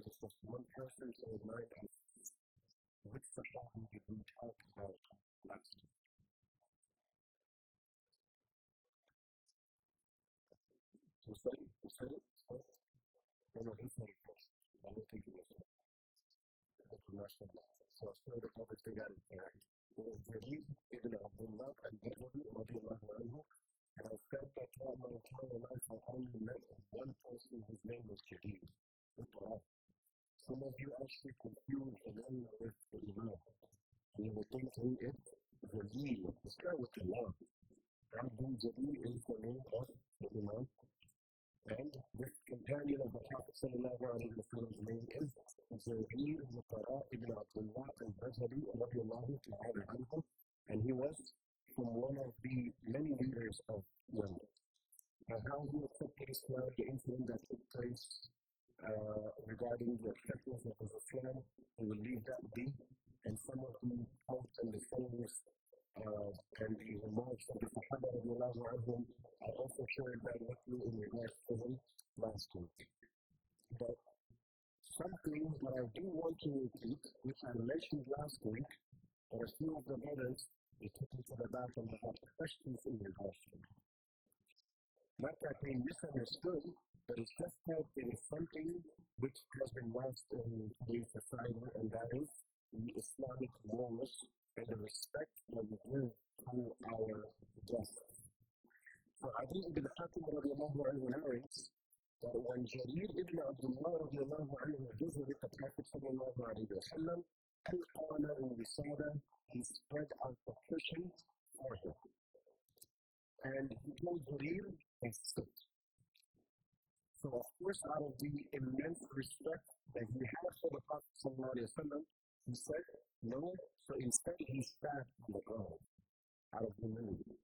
there's just one person to remind us which Sahabi did we talk about last week. Who said it? Who said it? No, no, he said it first. I don't think it was him. It was not him. So I still don't know if they got it there. It was Yazid ibn Abdullah al-Badri radiallahu anhu. And I said that throughout my entire life I only met one person whose name was Jadid. Some of you actually confuse the name with the Imam. And you will think it's Yazid. It's not with the law. Abdul Jadid is the name of the Imam. And this companion of the Prophet sallallahu alayhi wa sallam's name is Zayd ibn Qara ibn Abdullah al-Bajali radiallahu ta'ala anhu. And he was from one of the many leaders of Yemen. And how he accepted Islam, the incident that took place regarding the acceptance of his Islam, he will leave that be. And some of the quotes and the sayings and the remarks of the Sahaba radiallahu anhum, I also shared that with you in regards to him last week. But something that I do want to repeat, which I mentioned last week, but a few of the brothers, they took me to the back and they had questions in regards to it. Not that they misunderstood, but it's just that there is something which has been lost in today's society, and that is the Islamic morals and the respect that we give to our guests. So Adi ibn Hatim radiallahu anhu narrates that when Jarir ibn Abdullah radiallahu anhu visited the Prophet sallallahu alayhi wa sallam, al-Qana al-Wisada, he spread out the cushion for him. And he told Jarir to sit. So of course, out of the immense respect that he had for the Prophet sallallahu alayhi wa sallam, he said no, so instead he sat on the ground out of humility.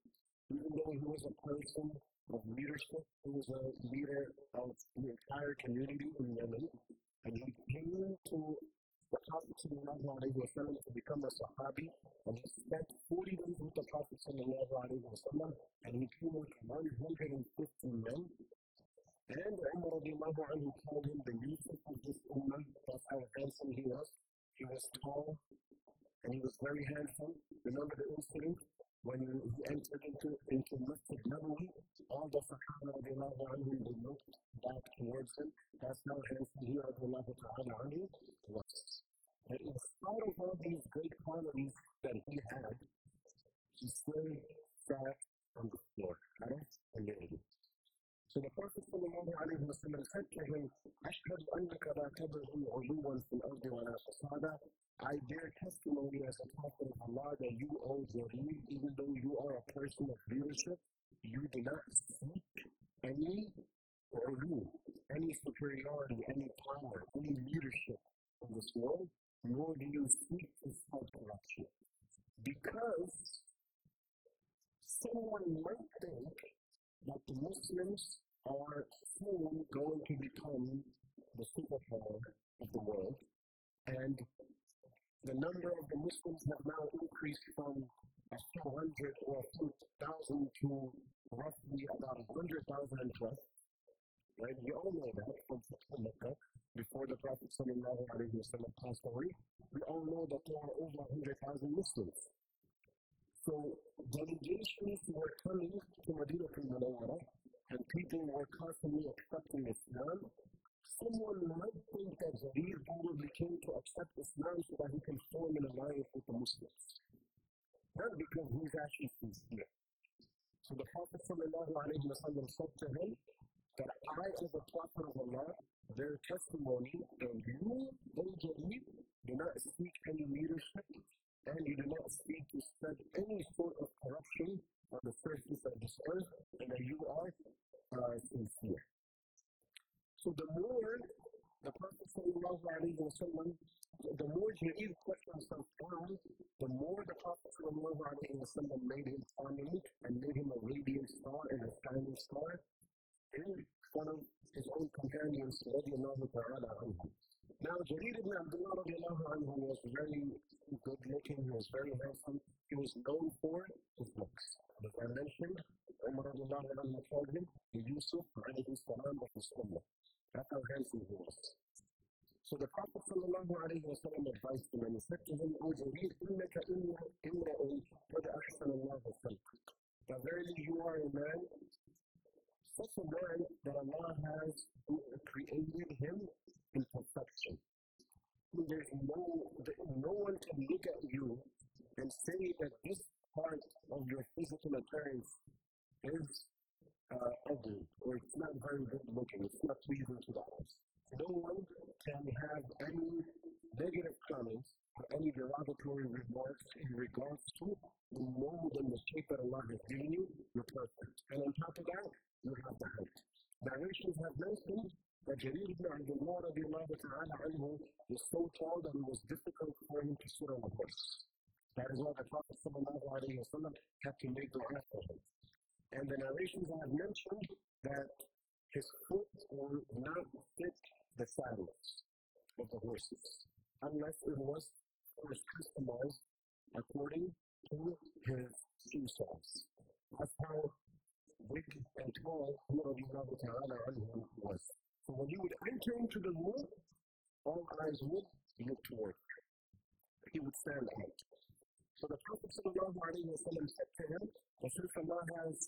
Even though he was a person of leadership, he was a leader of the entire community in Yemen, and he came to the Prophet sallallahu alayhi wa sallam to become a Sahabi, and he spent 40 days with the Prophet sallallahu alayhi wa sallam, and he came with 150 men. And Umar radiallahu anhu called him the Yusuf of this ummah. That's how handsome he was. He was tall, and he was very handsome. Remember the incident when he entered into Masjid Nabawi? All the Sahaba radiallahu anhu, they looked back towards him. That's how handsome he radiallahu ta'ala anhu was. And in spite of all these great qualities that he had, he still sat on the floor. So the Prophet sallallahu alayhi wa sallam said to him, أشهد أنك لا تبغي علوا في الأرض ولا فسادا. I bear testimony as a prophet of Allah that you, O Jarir, even though you are a person of leadership, you do not seek any ulu, any superiority, any power, any leadership in this world, nor do you seek to spread corruption. Because someone might think that the Muslims are soon going to become the superpower of the world, and the number of the Muslims have now increased from a few hundred or a few thousand to roughly about 100,000 plus. Right? You all know that from Mecca, before the Prophet sallallahu alayhi wa sallam passed away. We all know that there are over 100,000 Muslims. So delegations were coming to Medina al-Munawwara, and people were constantly accepting Islam. Someone might think that Jarir probably came to accept Islam so that he can form an alliance with the Muslims. Not because he's actually sincere. So the Prophet sallallahu alayhi wa sallam said to him that I, as a prophet of Allah, bear testimony that you, O Jarir, do not seek any leadership, and you do not seek to spread any sort of corruption on the surface of this earth, and that you are sincere. So the more the Prophet sallallahu alayhi wa sallam, the more Jarir put himself down, the more the Prophet sallallahu alayhi wa sallam made him prominent and made him a radiant star and a shining star in front of his own companions, radiallahu ta'ala anhu. Now, Jarir ibn Abdullah radiallahu anhu was very good looking, he was very handsome, he was known for his looks. As I mentioned, Umar radiallahu anhu called him the Yusuf alayhi salam of his ummah. That's how handsome he was. So the Prophet ﷺ advised him and he said to him, O Jarir, إِنَّكَ إِمْرَأٌ قَدْ أَحْسَنَ اللَّهُ خَلْقَكَ. That verily you are a man, such a man that Allah has created him in perfection. No one can look at you and say that this part of your physical appearance is ugly, or it's not very good looking, it's not pleasing to the eyes. No one can have any negative comments or any derogatory remarks in regards to the mold and the shape that Allah has given you. You're perfect. And on top of that, you have the height. Narrations have mentioned that Jarir ibn Abdullah radiallahu ta'ala anhu was so tall that it was difficult for him to sit on a horse. That is why the Prophet sallallahu alayhi wa sallam had to make dua for him. And the narrations have mentioned that his foot will not fit the saddles of the horses, unless it was first customized according to his shoe size. That's how big and tall Radiallahu ta'ala anhu was. So when he would enter into the room, all eyes would look toward him. He would stand out. So the Prophet sallallahu alayhi wa sallam said to him, since Allah has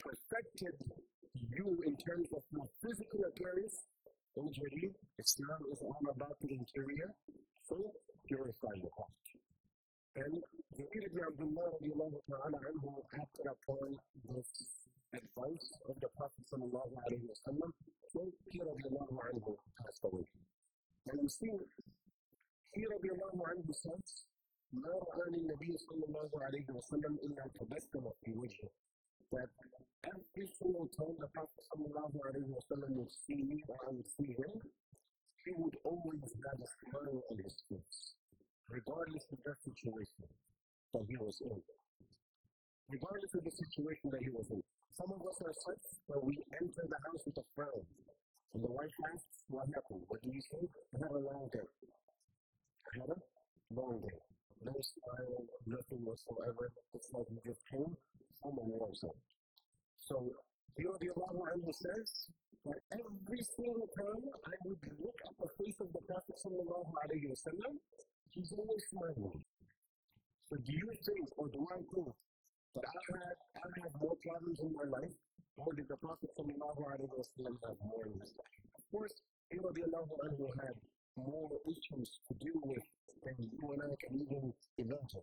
perfected you in terms of your physical appearance, Islam is all about the interior, so purify your heart. And Jarir ibn Abdullah radiallahu ta'ala anhu acted upon this advice of the Prophet sallallahu alayhi wa sallam, so he radiallahu anhu passed away. And we see, he radiallahu anhu says, ما رآني النبي صلى الله عليه وسلم إلا تبسم في وجهه. That every single time the Prophet sallallahu alayhi wa sallam would see me or I would see him, he would always have a smile on his face, regardless of the situation that he was in. Regardless of the situation that he was in. Some of us are such that we enter the house with a frown. And the wife asks, what happened? What do you say? I had a long day. I had a long day. No smile, nothing whatsoever. It's like we just came from a war zone. So, Radiallahu anhu says that every single time I would look at the face of the Prophet sallallahu alayhi wa sallam, he's always smiling. So do you think, or do I think, that I had more problems in my life, or did the Prophet sallallahu alayhi wa sallam have more in his life? Of course, Radiallahu anhu had more issues to deal with than you and I can even imagine.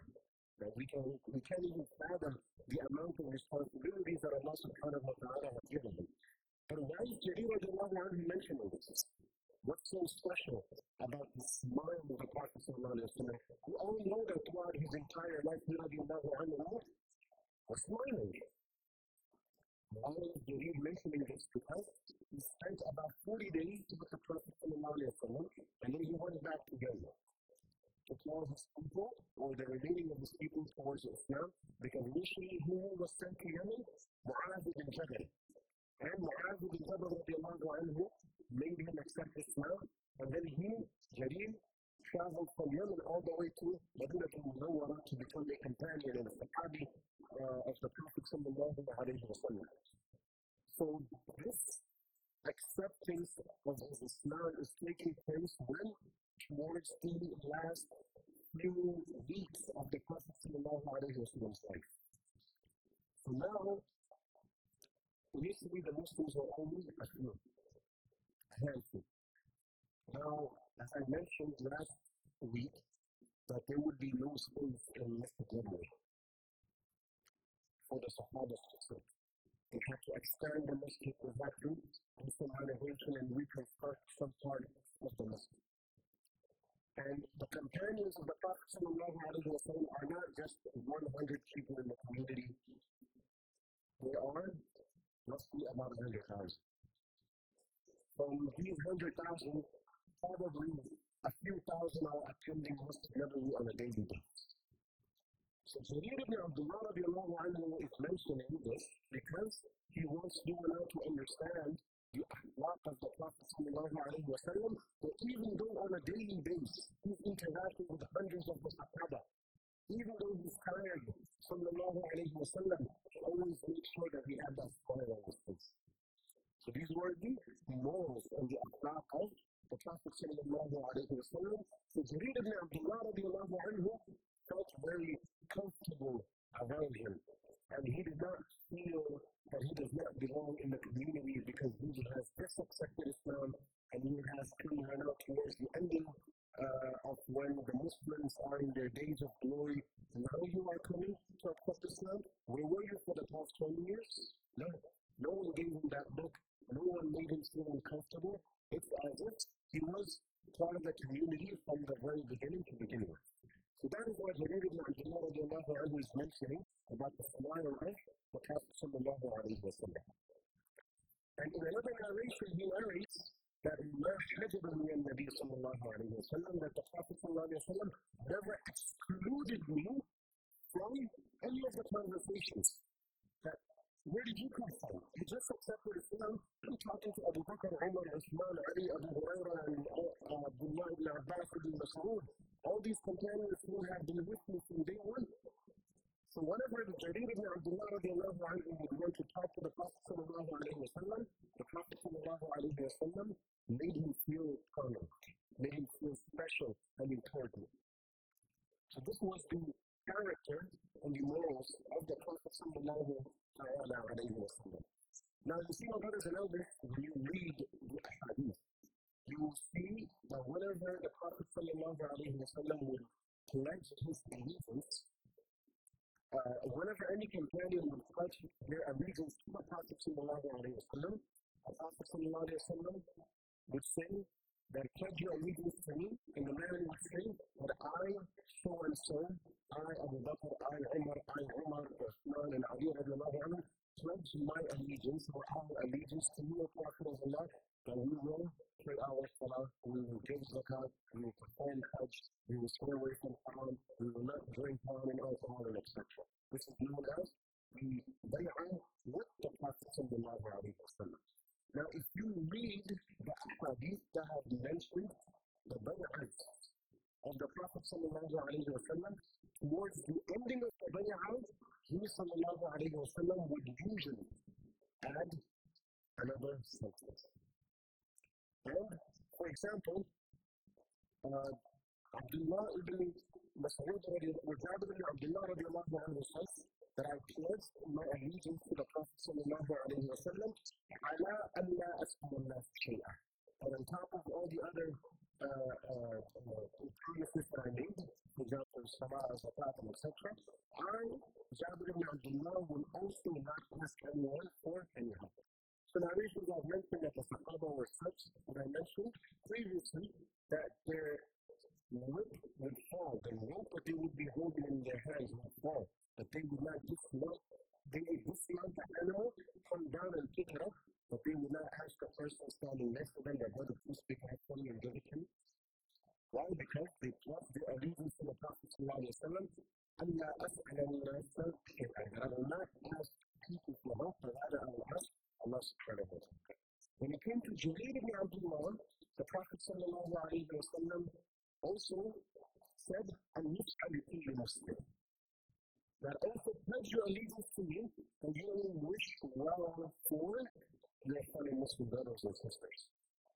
That we can't even fathom the amount of responsibilities that Allah subhanahu wa ta'ala has given him. But why is Jarir radiallahu anhu mentioning this? What's so special about the smile of the Prophet sallallahu alayhi wa sallam? We all know that throughout his entire life, radiallahu anhu was smiling. Why is Jarir mentioning this? Because he spent about 40 days with the Prophet sallallahu alayhi wa sallam, and then he went back to Gaza to call his people, or the remaining of his people, towards Islam, because initially who was sent to Yemen? Mu'adh ibn Jabal. And Mu'adh ibn Jabal radiallahu anhu made him accept Islam, and then he, Jarir, traveled from Yemen all the way to Medina al-Munawwara to become a companion and a sahabi of the Prophet sallallahu alayhi wa sallam. So this acceptance of his Islam is taking place when? Towards the last few weeks of the Prophet sallallahu alayhi wa sallam's life. So now, initially the Muslims were only a few, a handful. Now, as I mentioned last week, that there would be no space in Masjid Nabawi for the Sahaba to sit. They had to extend the Masjid, they had to do some renovation and reconstruct some part of the Masjid. And the companions of the Prophet sallallahu alayhi wa sallam are not just 100 people in the community. They are roughly about 100,000. From these 100,000, probably a few thousand are attending Masjid Nabawi on a daily basis. So Jarir ibn Abdullah radiallahu anhu is mentioning this because he wants you and I to understand the akhlaq of the Prophet sallallahu alayhi wa sallam, that even though on a daily basis he's interacting with hundreds of the Sahaba, even though he's tired, sallallahu alayhi wa sallam, he always makes sure that he had that smile on his face. So these were the morals and the akhlaq of the Prophet sallallahu alayhi wa sallam. So Jarir ibn Abdullah radiallahu anhu felt very comfortable around him. And he did not feel that he does not belong in the community because he has just accepted Islam and he has come now towards the ending of when the Muslims are in their days of glory. Now you are coming to accept Islam. Where were you for the past 20 years? No. No one gave him that book. No one made him feel uncomfortable. It's as if he was part of the community from the very beginning to begin with. So that is why Jarir ibn Abdullah radiallahu anhu is mentioning about the smile of the Prophet sallallahu alayhi wa sallam. And in another narration, he narrates that ما حجب من النبي صلى الله عليه وسلم, that the Prophet sallallahu alayhi wa sallam never excluded me from any of the conversations. That where did you come from? You just accepted Islam. I'm talking to Abu Bakr, Umar, Uthman, Ali, Abu Hurairah, and Abdullah ibn Abbas ibn Mas'ud. All these companions who have been with me from day one. So whenever the Jarir ibn Abdullah radiallahu anhu would want to talk to the Prophet sallallahu alayhi wa sallam, the Prophet sallallahu alayhi wa sallam made him feel honored, made him feel special and important. So this was the character and the morals of the Prophet sallallahu alayhi wa sallam. Now you see, my brothers and elders, when you read the hadith, you will see that whenever the Prophet sallallahu alayhi wa sallam would pledge his allegiance, whenever any companion would pledge their allegiance to the Prophet sallallahu alayhi wa sallam, the Prophet sallallahu alayhi wa sallam would say that pledge your allegiance to me, and the man would say that I, so and so, I, Abu Bakr, I, Umar, Uthman, and Ali radiallahu anhu, pledge my allegiance or our allegiance to you, O Prophet of Allah, that we will pray our salah, we will give zakat, we will perform hajj, we will stay away from haram, we will not drink haram and alcohol, and etc. This is known as the bay'ah with the Prophet sallallahu alayhi wa sallam. Now, if you read the hadith that have mentioned the bay'ah of the Prophet sallallahu alayhi wa sallam, towards the ending of the bay'ah, he sallallahu alayhi wa sallam would usually add another sentence. And, for example, Abdullah ibn Mas'ud or Jabir ibn Abdullah radiallahu anhu says that I pledged my allegiance to the Prophet sallallahu alayhi wa sallam ala an la as'al an-nas shay'an. And on top of all the other promises that I made, for example, salah, zakat, and etc., I, Jabir ibn Abdullah, will also not ask anyone for any help. So narrations have mentioned that the Sahaba were such, that I mentioned previously, that their whip would fall, the rope that they would be holding in their hands would fall, that they would not dismount, they would dismount the animal, come down and pick it up, but they would not ask the person standing next to them, their brother, please pick it up for me and give it to me. Why? Because they pledged their allegiance to the Prophet ﷺ, Allah as'ala an-nasa shay'an, that I will not ask people for help, but rather I will ask Allah subhanahu wa ta'ala. When it came to Jarir ibn Abdullah, the Prophet sallallahu alayhi wa sallam also said, and yus'al kulli Muslim, that also pledge your allegiance to me, and you wish well for your fellow Muslim brothers and sisters.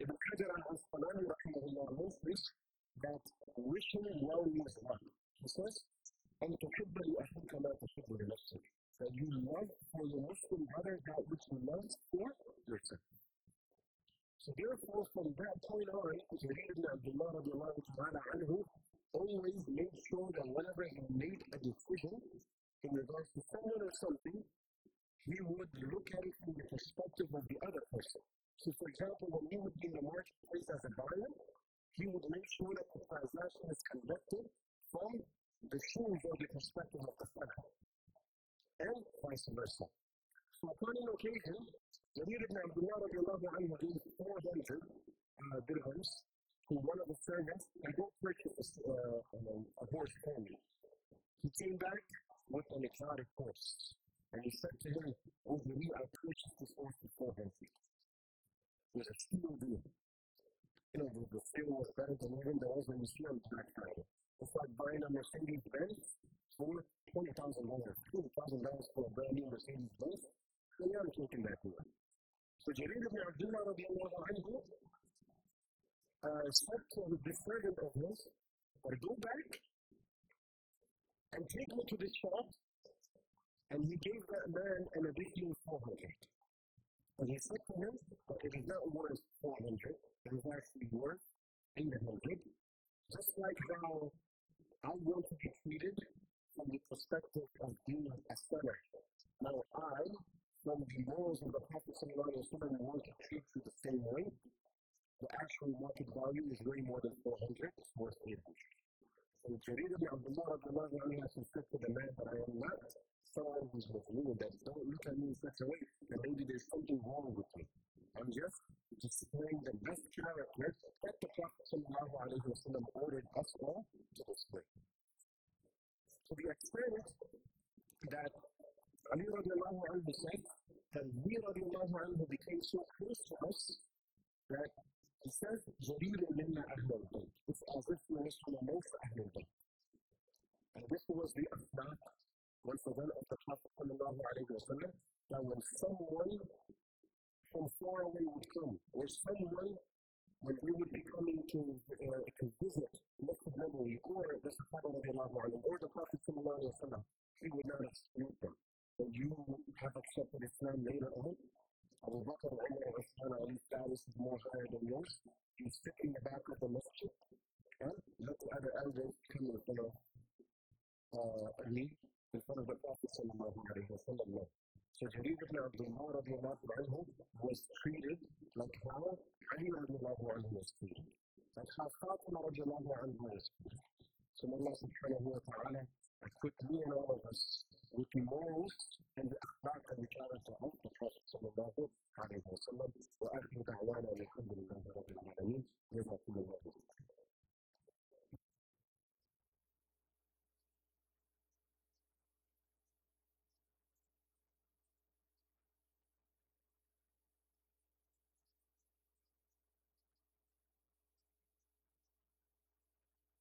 Ibn Hajar al-Asqalani rahimahullah knows that wishing well means what? He says, أن تحب لأخيك ما تحب لنفسك. That you love for your Muslim brother that which you love for yourself. So therefore, from that point on, Jarir ibn Abdullah radiallahu ta'ala anhu always made sure that whenever he made a decision in regards to someone or something, he would look at it from the perspective of the other person. So for example, when he would be in the marketplace as a buyer, he would make sure that the transaction is conducted from the shoes or the perspective of the seller, and vice versa. So upon an occasion, Jarir ibn Abdullah radiallahu anhu gave 400 dirhams to one of the servants and go purchase a horse for me. He came back with an exotic horse, and he said to him, "Oh, Jarir, I purchased this horse for 400. It was a steal deal. You know, the steal was better than even the ones that you see on Black Friday. It's like buying a Mercedes-Benz for $20,000, $20,000 for a brand new Mercedes-Benz. So yeah, I'm taking that deal." So Jarir ibn Abdullah radiallahu anhu said to the servant of his, or go back and take me to this shop, and he gave that man an additional 400. And he said to him, but it is not worth 400, it is actually worth 800. Just like how I want to be treated from the perspective of being a sinner. Now I, from the morals of the Prophet ﷺ, want to treat you the same way. The actual market value is way more than 400, it's worth 800. So Jarir ibn Abdullah has said to the man that I am not someone who's with you, that don't look at me in such a way that maybe there's something wrong with me. I'm just displaying the best character that the Prophet ﷺ ordered us all to display. To the extent that Ali radiallahu anhu said that we radiallahu anhu became so close to us that he says, Jarir minna ahlul bayt. It's as if we were from amongst ahlul bayt. And this was the akhlaq, once again, of the Prophet sallallahu alayhi wa sallam, that when someone from far away would come, or someone, when we would be coming to visit Muslim memory, or the Sahaba radiallahu anhu, or the Prophet sallallahu alayhi wa sallam, he would not exclude them. When you have accepted Islam later on, Abu Bakr, Umar, Uthman, Ali's status is more higher than yours. You sit in the back of the masjid and let the other elders come in front of Ali, in front of the Prophet sallallahu alayhi wa sallam. So Jarir ibn Abdullah radiallahu anhu was treated like how Ali radiallahu anhu was treated. Like how Fatima radiallahu anhu was treated. So Allah subhanahu wa ta'ala equip me and all of us with the morals and the akhlaq and the character of the Prophet sallallahu alayhi wa sallam. Wa akhiru da'wana alhamdulillahi rabbil alameen. Jazakumullahu khairan.